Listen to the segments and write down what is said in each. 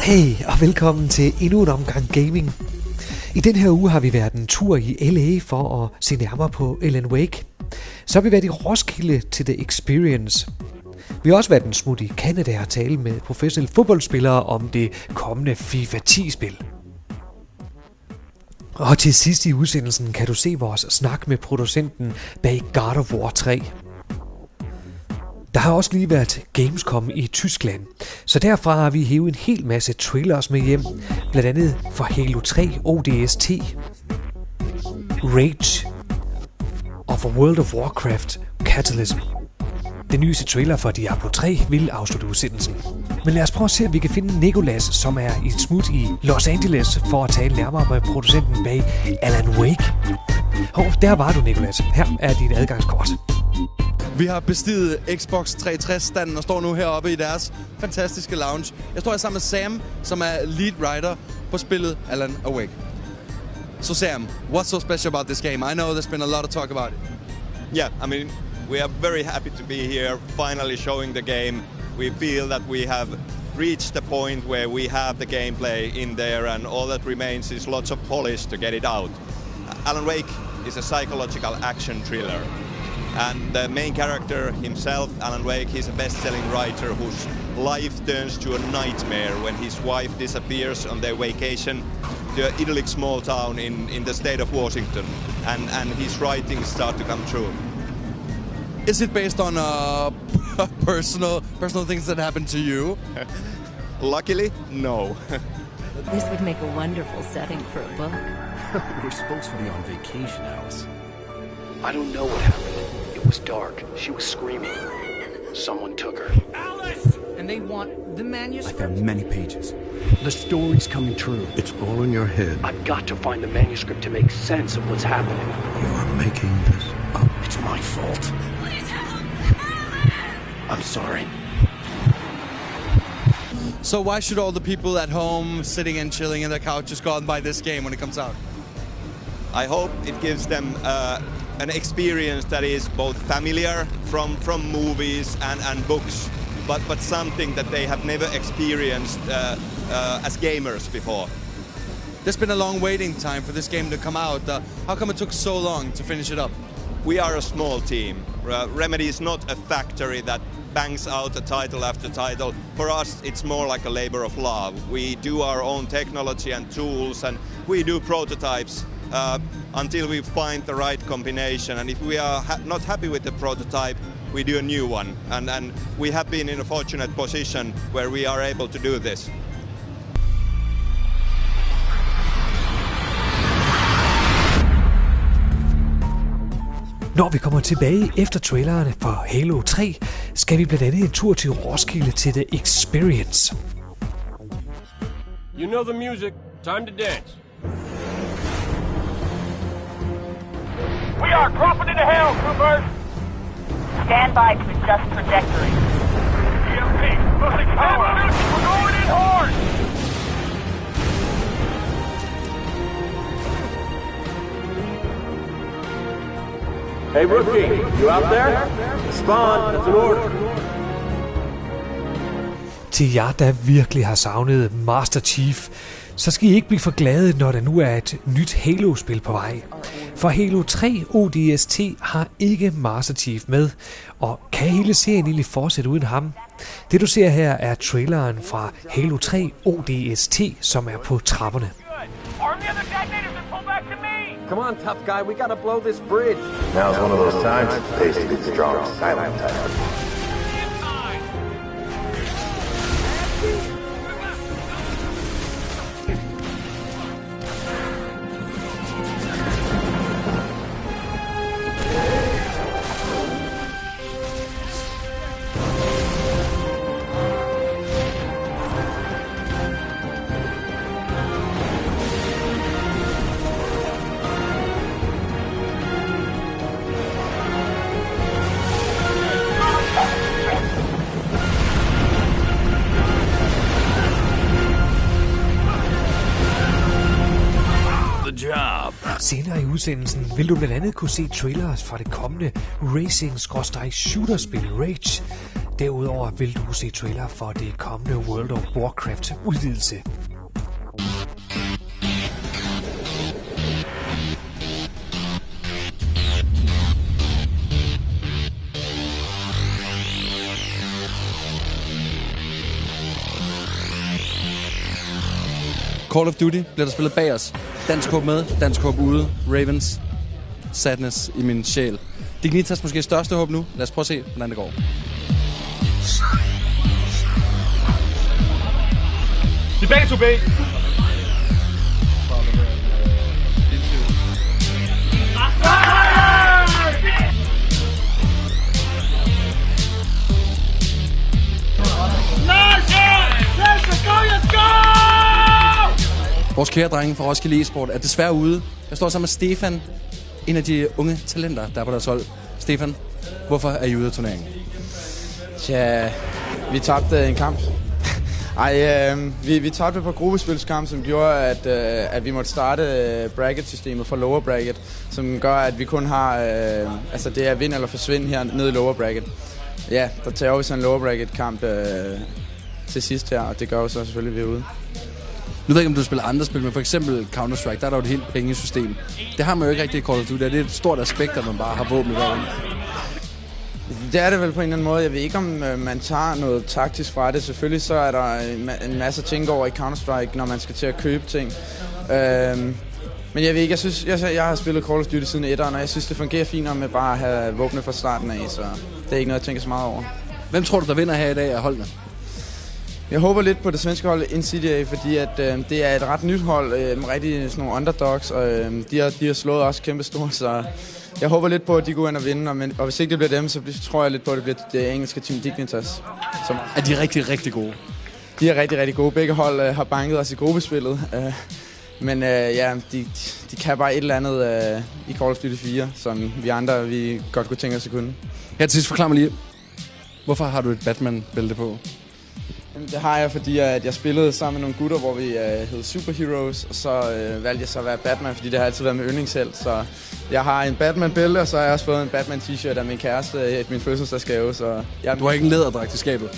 Hey, og velkommen til endnu en omgang gaming. I den her uge har vi været en tur i LA for at se nærmere på Alan Wake. Så har vi været i Roskilde til The Experience. Vi har også været en smut i Canada og tale med professionelle fodboldspillere om det kommende FIFA 10-spil. Og til sidst i udsendelsen kan du se vores snak med producenten bag God of War 3. Der har også lige været Gamescom i Tyskland, så derfra har vi hævet en hel masse trailers med hjem, blandt andet for Halo 3 ODST, Rage og for World of Warcraft Catalysm. Den nyeste trailer for Diablo 3 vil afslutte udsendelsen. Men lad os prøve at se, om vi kan finde Nicholas, som er i et smut i Los Angeles, for at tale nærmere med producenten bag Alan Wake. Der var du, Nicholas. Her er din adgangskort. Vi har bestiget Xbox 360-standen og står nu heroppe i deres fantastiske lounge. Jeg står her sammen med Sam, som er lead writer på spillet Alan Wake. So Sam, what's so special about this game? I know there's been a lot of talk about it. Yeah, I mean, we are very happy to be here, finally showing the game. We feel that we have reached the point where we have the gameplay in there, and all that remains is lots of polish to get it out. Alan Wake is a psychological action thriller. And the main character himself, Alan Wake, he's a best-selling writer whose life turns to a nightmare when his wife disappears on their vacation to an idyllic small town in the state of Washington. And his writings start to come true. Is it based on personal things that happened to you? Luckily, no. This would make a wonderful setting for a book. We're supposed to be on vacation, Alice. I don't know what happened. It was dark. She was screaming. Someone took her. Alice! And they want the manuscript? I found many pages. The story's coming true. It's all in your head. I've got to find the manuscript to make sense of what's happening. You are making this up. It's my fault. Please help! Alice! I'm sorry. So why should all the people at home sitting and chilling in their couches go out and buy this game when it comes out? I hope it gives them an experience that is both familiar from movies and books, but something that they have never experienced as gamers before. There's been a long waiting time for this game to come out. How come it took so long to finish it up? We are a small team. Remedy is not a factory that bangs out a title after title. For us, it's more like a labor of love. We do our own technology and tools, and we do prototypes until we find the right combination. And if we are not happy with the prototype, we do a new one. And we have been in a fortunate position where we are able to do this. Når vi kommer tilbage efter trailerne for Halo 3, skal vi blandt andet en tur til Roskilde til The Experience. You know the music. Time to dance. We are dropping into hell, troopers! Stand by to adjust trajectory. EMP, losing power! We're going in hard! Hey, rookie, you out there? Respond, that's an order. Til jer, der virkelig har savnet Master Chief, så skal I ikke blive for glade, når der nu er et nyt Halo-spil på vej. For Halo 3 ODST har ikke Master Chief med, og kan hele serien egentlig fortsætte uden ham? Det du ser her er traileren fra Halo 3 ODST, som er på trapperne. Come on, tough guy, we gotta blow this bridge. Now's one of those times. Pays to be the strong, silent type. Senere i udsendelsen vil du blandt andet kunne se trailers fra det kommende racing-shooter-spil Rage, Derudover vil du se trailer for det kommende World of Warcraft udvidelse. Call of Duty bliver der spillet bag os. Dansk håb med, dansk håb ude. Ravens. Sadness i min sjæl. Dignitas måske største håb nu. Lad os prøve at se, hvordan det går. De begge to B. Vores kære drenge fra Roskilde E-Sport er desværre ude. Jeg står sammen med Stefan, en af de unge talenter, der er på deres hold. Stefan, hvorfor er I ude af turneringen? Tja, vi tabte en kamp. Vi tabte på gruppespilskamp, som gjorde, at vi måtte starte bracket-systemet for lower bracket, som gør, at vi kun har, det er vind eller forsvind her nede i lower bracket. Ja, der tager vi sådan en lower bracket-kamp til sidst her, og det gør jo så selvfølgelig, at vi er ude. Nu ved jeg ikke, om du spiller andre spil, men for eksempel Counter-Strike, der er der jo et helt pengesystem. Det har man jo ikke rigtig i Call of Duty. Det er et stort aspekt, at man bare har våben i hver. Det er det vel på en eller anden måde. Jeg ved ikke, om man tager noget taktisk fra det. Selvfølgelig så er der en masse ting over i Counter-Strike, når man skal til at købe ting. Men jeg ved ikke, jeg har spillet Call of Duty siden 1'eren, og jeg synes, det fungerer fint med bare at have våbne fra starten af, så det er ikke noget, jeg tænker så meget over. Hvem tror du, der vinder her i dag af holdene? Jeg håber lidt på det svenske hold Insidia, fordi at, det er et ret nyt hold med rigtig sådan nogle underdogs, og de har slået også kæmpe stort, så jeg håber lidt på, at de går ind og vinder, og hvis ikke det bliver dem, så tror jeg lidt på, at det bliver det engelske team Dignitas. Er de rigtig, rigtig gode? De er rigtig, rigtig gode. Begge hold har banket os i gruppespillet, men de kan bare et eller andet i Call of Duty 4, som vi andre vi godt kunne tænke os at kunne. Her til sidst, forklar mig lige, hvorfor har du et Batman-bælte på? Det har jeg, fordi at jeg spillede sammen med nogle gutter, hvor vi hed Superheroes, og så valgte jeg så at være Batman, fordi det har altid været min yndlingshelt. Så jeg har en Batman-bælte, og så har jeg også fået en Batman-t-shirt af min kæreste i min fødselsdagsgave. Så du har ikke en læderdragt i skabet?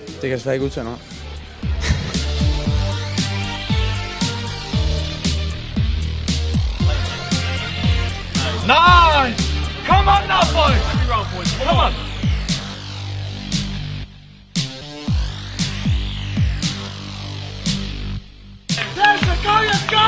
Det kan jeg desværre ikke udtale noget. Nice! Come on now, boys! Come on! Let's go! Let's go!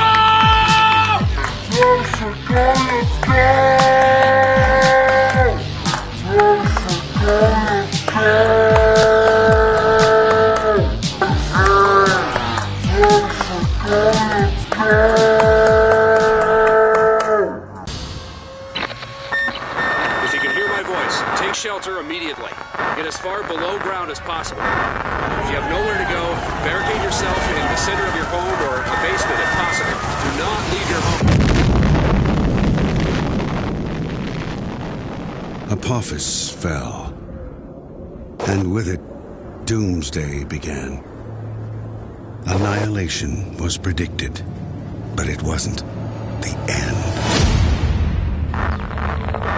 If you can hear my voice, take shelter immediately. Get as far below ground as possible. If you have nowhere to go, barricade yourself in the center of your home or a basement if possible. Do not leave your home. Apophis fell, and with it, doomsday began. Annihilation was predicted, but it wasn't the end.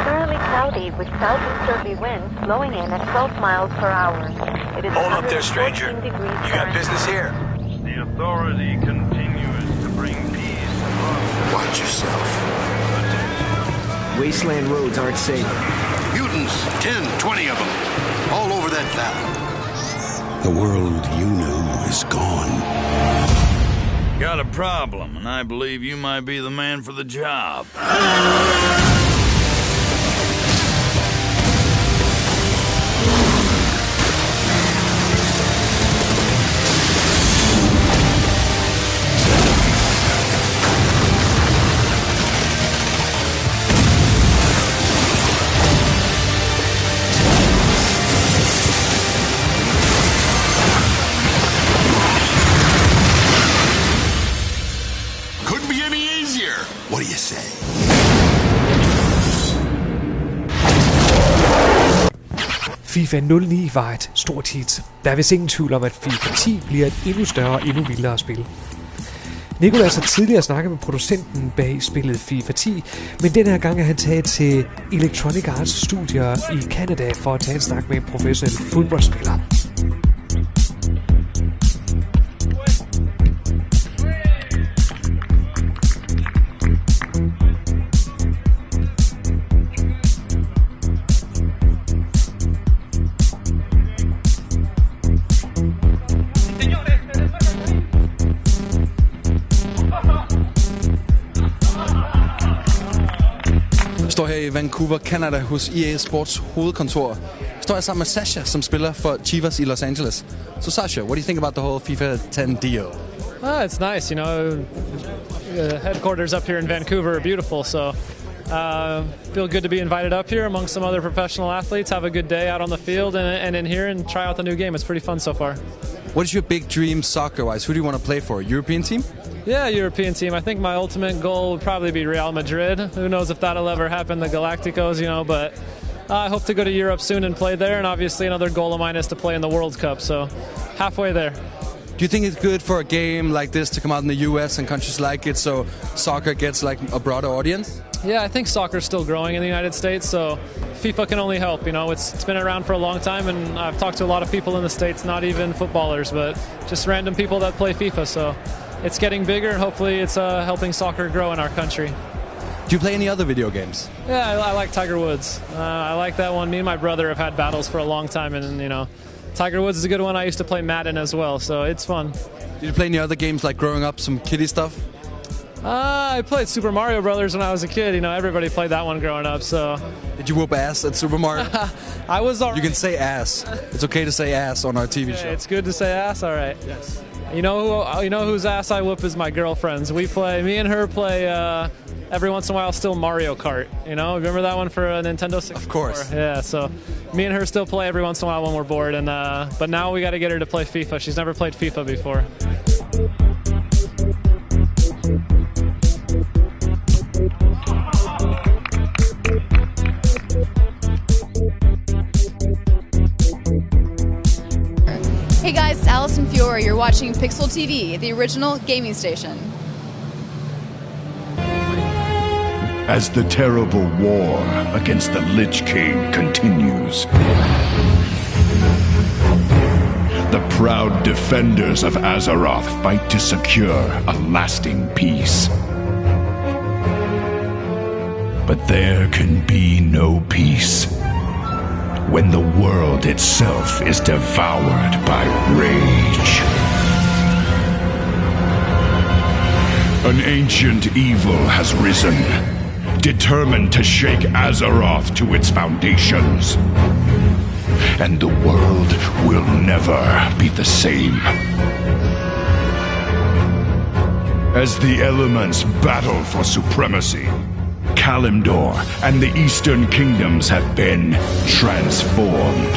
Currently cloudy with southeasterly winds blowing in at 12 miles per hour. It is hold up there, stranger. You got business here. The authority continues to bring peace and love. Watch yourself. Wasteland roads aren't safe. Mutants, 10, 20 of them, all over that valley. The world you knew is gone. Got a problem, and I believe you might be the man for the job. What do you say? FIFA 09 var et stort hit. Der er vist ingen tvivl om, at FIFA 10 bliver et endnu større og endnu vildere spil. Nicolas har tidligere snakket med producenten bag spillet FIFA 10, men den her gang er han taget til Electronic Arts studier i Canada for at tage en snak med en professionel fodboldspiller. Jeg står her i Vancouver, Canada, hos EA Sports hovedkontor. Jeg står her sammen med Sacha, som spiller for Chivas i Los Angeles. So Sacha, what do you think about the whole FIFA 10 deal? It's nice, you know. Headquarters up here in Vancouver are beautiful, so feel good to be invited up here among some other professional athletes, have a good day out on the field and in here and try out the new game. It's pretty fun so far. What is your big dream soccer-wise? Who do you want to play for? European team? Yeah, European team. I think my ultimate goal would probably be Real Madrid. Who knows if that'll ever happen, the Galacticos, you know, but I hope to go to Europe soon and play there, and obviously another goal of mine is to play in the World Cup, so halfway there. Do you think it's good for a game like this to come out in the US and countries like it so soccer gets like a broader audience? Yeah, I think soccer's still growing in the United States, so FIFA can only help. You know, it's been around for a long time, and I've talked to a lot of people in the States, not even footballers, but just random people that play FIFA, so it's getting bigger, and hopefully it's helping soccer grow in our country. Do you play any other video games? Yeah, I like Tiger Woods. I like that one. Me and my brother have had battles for a long time, and, you know, Tiger Woods is a good one. I used to play Madden as well, so it's fun. Did you play any other games like growing up, some kiddie stuff? I played Super Mario Brothers when I was a kid. You know, everybody played that one growing up, so... Did you whoop ass at Super Mario? I was alright. You can say ass. It's okay to say ass on our TV show. It's good to say ass? Alright. Yes. You know whose ass I whoop is my girlfriend's. Me and her play every once in a while still Mario Kart. You know, remember that one for Nintendo 64? Of course. Yeah, so me and her still play every once in a while when we're bored. And but now we got to get her to play FIFA. She's never played FIFA before. Hey guys, it's Allison Fiore. You're watching Pixel TV, the original gaming station. As the terrible war against the Lich King continues, the proud defenders of Azeroth fight to secure a lasting peace. But there can be no peace when the world itself is devoured by rage. An ancient evil has risen, determined to shake Azeroth to its foundations. And the world will never be the same. As the elements battle for supremacy, Kalimdor and the Eastern Kingdoms have been transformed.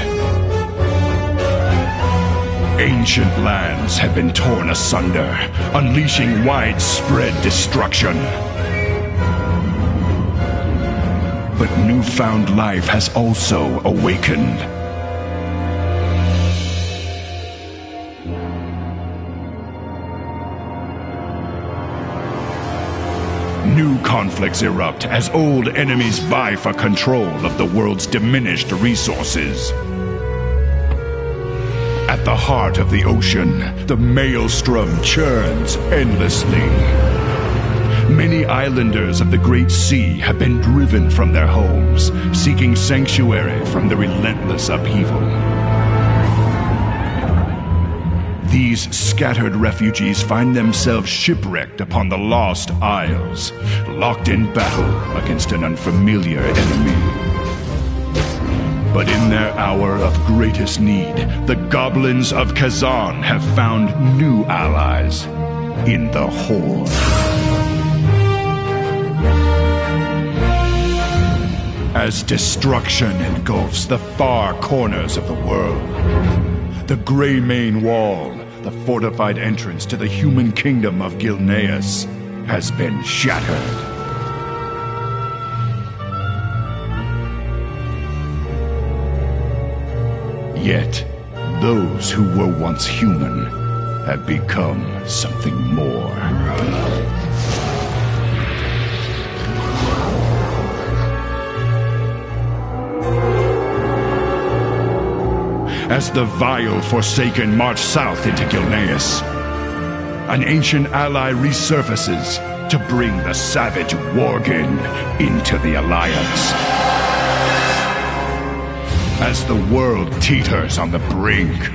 Ancient lands have been torn asunder, unleashing widespread destruction. But newfound life has also awakened. New conflicts erupt as old enemies vie for control of the world's diminished resources. At the heart of the ocean, the maelstrom churns endlessly. Many islanders of the Great Sea have been driven from their homes, seeking sanctuary from the relentless upheaval. These scattered refugees find themselves shipwrecked upon the Lost Isles, locked in battle against an unfamiliar enemy. But in their hour of greatest need, the goblins of Kazan have found new allies in the Horde. As destruction engulfs the far corners of the world, the Grey Mane Wall, the fortified entrance to the human kingdom of Gilneas, has been shattered. Yet, those who were once human have become something more. As the vile Forsaken march south into Gilneas, an ancient ally resurfaces to bring the savage Worgen into the Alliance. As the world teeters on the brink,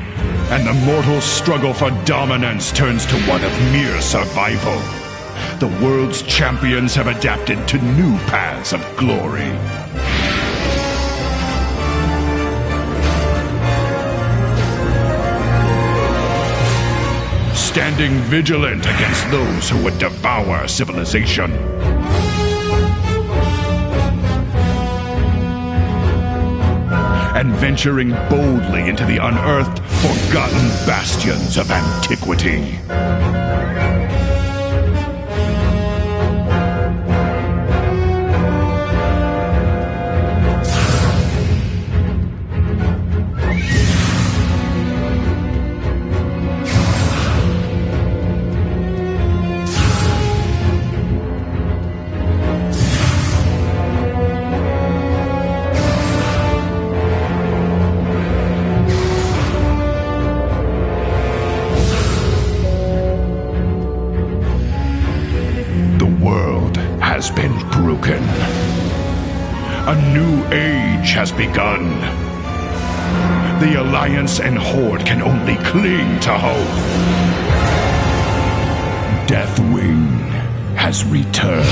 and the mortal struggle for dominance turns to one of mere survival, the world's champions have adapted to new paths of glory. Standing vigilant against those who would devour civilization. And venturing boldly into the unearthed, forgotten bastions of antiquity. Has been broken. A new age has begun. The Alliance and Horde can only cling to hope. Deathwing has returned.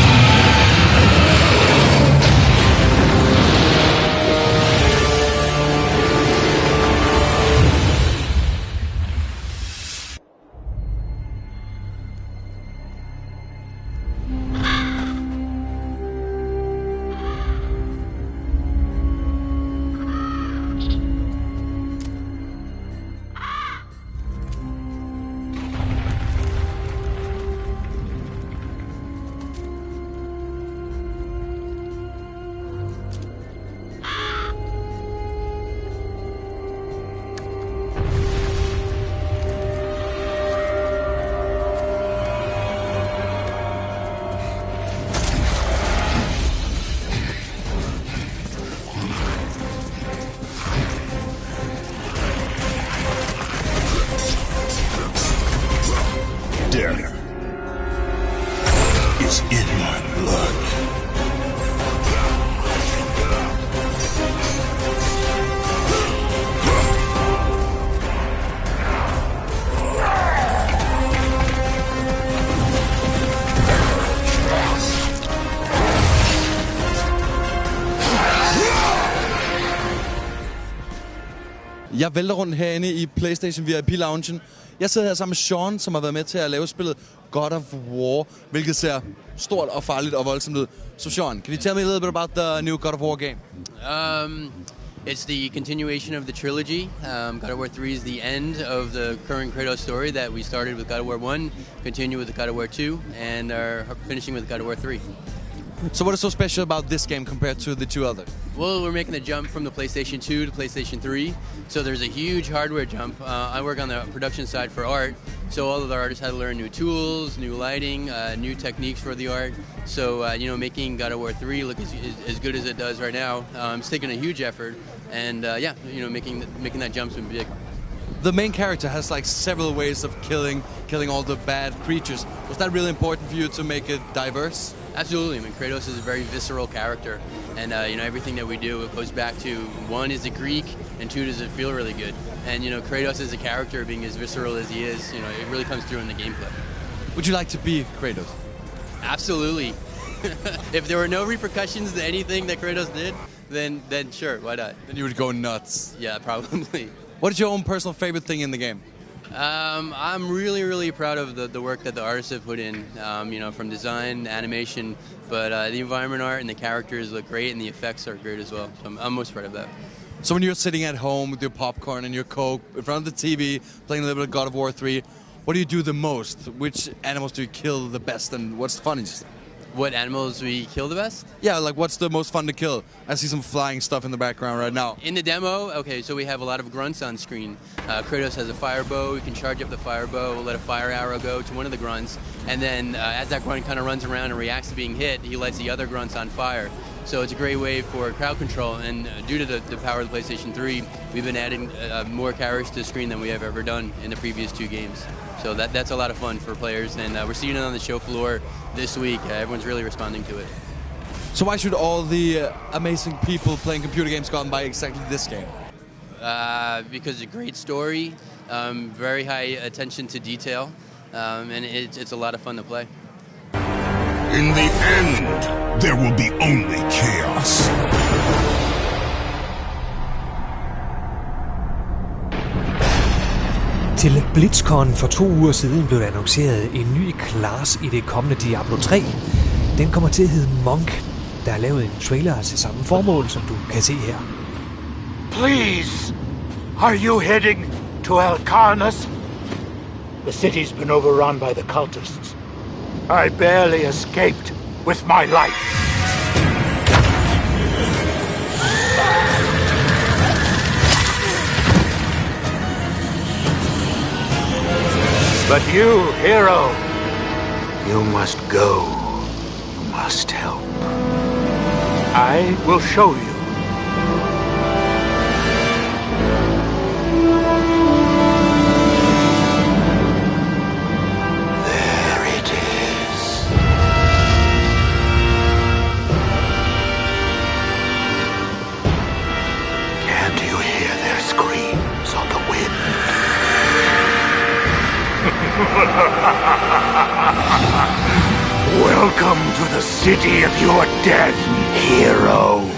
Jeg vælter rundt herinde i PlayStation VIP-loungen. Jeg sidder her sammen med Sean, som har været med til at lave spillet God of War, hvilket ser stort og farligt og voldsomt ud. So Sean, can you tell me a little bit about the new God of War game? It's the continuation of the trilogy. God of War 3 is the end of the current Kratos story that we started with God of War 1, continue with God of War 2, and are finishing with God of War 3. So what is so special about this game compared to the two others? Well, we're making the jump from the PlayStation 2 to PlayStation 3, so there's a huge hardware jump. I work on the production side for art, so all of the artists had to learn new tools, new lighting, new techniques for the art. So, making God of War 3 look as good as it does right now, it's taken a huge effort, and making that jump's been big. The main character has like several ways of killing all the bad creatures. Was that really important for you to make it diverse? Absolutely. I mean, Kratos is a very visceral character, and everything that we do, it goes back to, one, is it Greek, and two, does it feel really good? And Kratos as a character, being as visceral as he is, it really comes through in the gameplay. Would you like to be Kratos? Absolutely. If there were no repercussions to anything that Kratos did, then sure, why not? Then you would go nuts. Yeah, probably. What is your own personal favorite thing in the game? I'm really, really proud of the work that the artists have put in, from design, animation, but the environment art and the characters look great, and the effects are great as well. So I'm most proud of that. So when you're sitting at home with your popcorn and your Coke in front of the TV, playing a little bit of God of War 3, what do you do the most? Which animals do you kill the best, and what's the funniest? What animals we kill the best? Yeah, like what's the most fun to kill? I see some flying stuff in the background right now. In the demo, okay, so we have a lot of grunts on screen. Kratos has a fire bow. You can charge up the fire bow, let a fire arrow go to one of the grunts, and then as that grunt kind of runs around and reacts to being hit, he lights the other grunts on fire. So it's a great way for crowd control, and due to the power of the PlayStation 3, we've been adding more characters to the screen than we have ever done in the previous 2 games. So that's a lot of fun for players, and we're seeing it on the show floor this week. Everyone's really responding to it. So why should all the amazing people playing computer games go out and buy exactly this game? Because it's a great story, very high attention to detail, and it's a lot of fun to play. In the end, there will be only chaos. Til BlitzCon for 2 uger siden blev der annonceret en ny class i det kommende Diablo 3. Den kommer til at hedde Monk. Der er lavet en trailer til samme formål, som du kan se her. Please, are you heading to Alcarnus? The city's been overrun by the cultists. I barely escaped with my life. But you, hero, you must go. You must help. I will show you. Welcome to the city of your death, hero.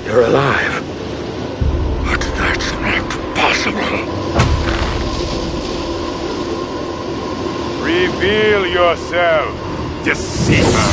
You're alive. But that's not possible. Reveal yourself, deceiver.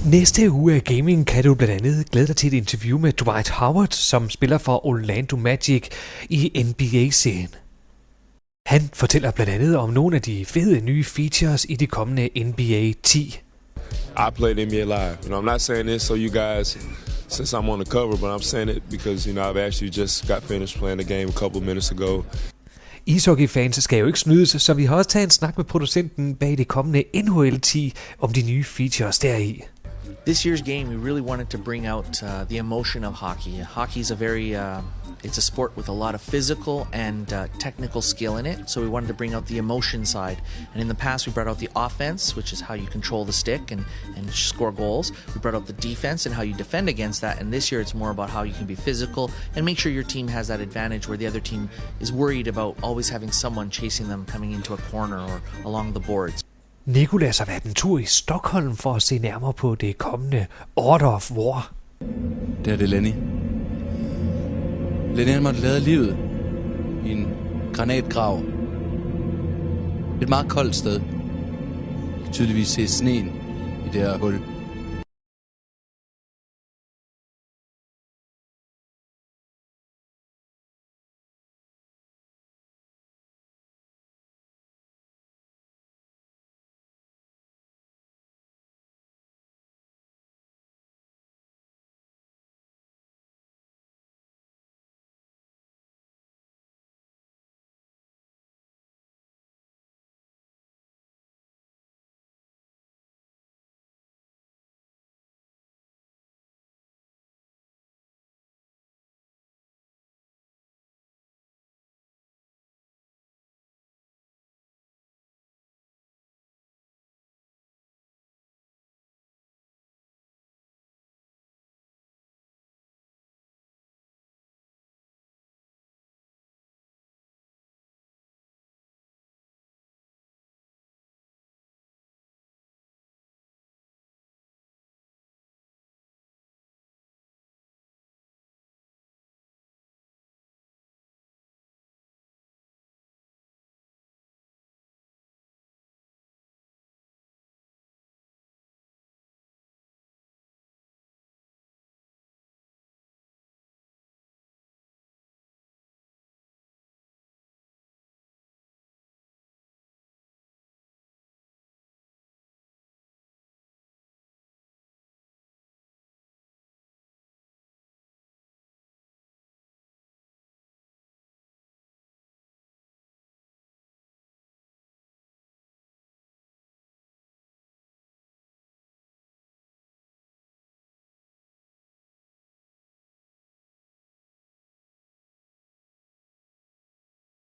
Næste uge af gaming kan du blandt andet glæde dig til et interview med Dwight Howard, som spiller for Orlando Magic i NBA-serien. Han fortæller blandt andet om nogle af de fede nye features i det kommende NBA 10. I played NBA live. I'm not saying this so you guys, since I'm on the cover, but I'm saying it because, I've actually just got finished playing the game a couple minutes ago. Ishockey-fans skal jo ikke snydes, så vi har også taget en snak med producenten bag det kommende NHL 10 om de nye features deri. This year's game, we really wanted to bring out the emotion of hockey. Hockey is it's a sport with a lot of physical and technical skill in it, so we wanted to bring out the emotion side. And in the past, we brought out the offense, which is how you control the stick and score goals. We brought out the defense and how you defend against that. And this year, it's more about how you can be physical and make sure your team has that advantage where the other team is worried about always having someone chasing them coming into a corner or along the boards. Nicolas har været en tur i Stockholm for at se nærmere på det kommende Order of War. Det er Lenny. Lenny han måtte lade livet i en granatgrav. Et meget koldt sted. Du kan tydeligvis se sneen i det her hul.